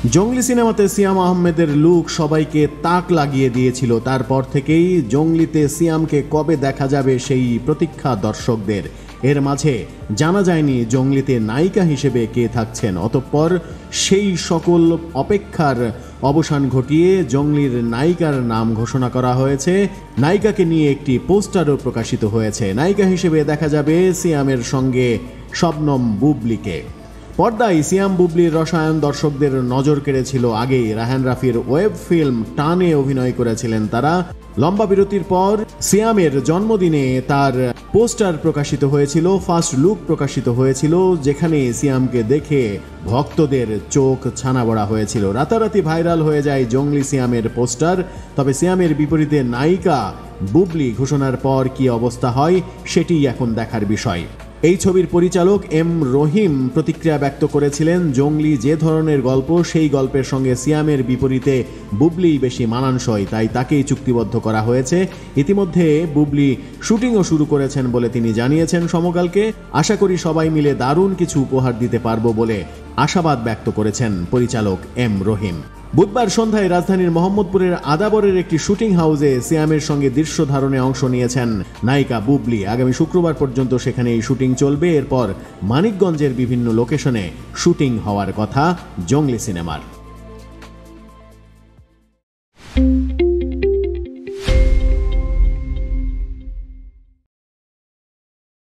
জঙ্গলি সিনেমাতে সিয়াম আহমেদের লুক সবাইকে তাক লাগিয়ে দিয়েছিল। তারপর থেকেই জঙ্গলিতে সিয়ামকে কবে দেখা যাবে সেই প্রতীক্ষা দর্শকদের। এর মাঝে জানা যায়নি জঙ্গলিতে নায়িকা হিসেবে কে থাকছেন। অতঃপর সেই সকল অপেক্ষার অবসান ঘটিয়ে জঙ্গলির নায়িকার নাম ঘোষণা করা হয়েছে। নায়িকাকে নিয়ে একটি পোস্টারও প্রকাশিত হয়েছে। নায়িকা হিসেবে দেখা যাবে সিয়ামের সঙ্গে শবনম বুবলিকে। পর্দায় সিয়াম বুবলির রসায়ন দর্শকদের নজর কেড়েছিল আগেই। রায়হান রাফির ওয়েব ফিল্ম টানে অভিনয় করেছিলেন তারা। লম্বা বিরতির পর সিয়ামের জন্মদিনে তার পোস্টার প্রকাশিত হয়েছিল, ফার্স্ট লুক প্রকাশিত হয়েছিল, যেখানে সিয়ামকে দেখে ভক্তদের চোখ ছানাবড়া হয়েছিল। রাতারাতি ভাইরাল হয়ে যায় জঙ্গলি সিয়ামের পোস্টার। তবে সিয়ামের বিপরীতে নায়িকা বুবলি ঘোষণার পর কি অবস্থা হয় সেটিই এখন দেখার বিষয়। এই ছবির পরিচালক এম রহিম প্রতিক্রিয়া ব্যক্ত করেছিলেন, জঙ্গলি যে ধরনের গল্প সেই গল্পের সঙ্গে সিয়ামের বিপরীতে বুবলি বেশি মানানসই, তাই তাকেই চুক্তিবদ্ধ করা হয়েছে। ইতিমধ্যে বুবলি শুটিংও শুরু করেছেন বলে তিনি জানিয়েছেন সমকালকে। আশা করি সবাই মিলে দারুণ কিছু উপহার দিতে পারবো বলে আশাবাদ ব্যক্ত করেছেন পরিচালক এম রহিম। বুধবার সন্ধ্যায় রাজধানীর মোহাম্মদপুরের আদাবরের একটি শুটিং হাউসে সিয়ামের সঙ্গে দৃশ্য ধারণে অংশ নিয়েছেন নায়িকা বুবলি। আগামী শুক্রবার পর্যন্ত সেখানে এই শুটিং চলবে। এরপর মানিকগঞ্জের বিভিন্ন লোকেশনে শুটিং হওয়ার কথা জঙ্গলি সিনেমার।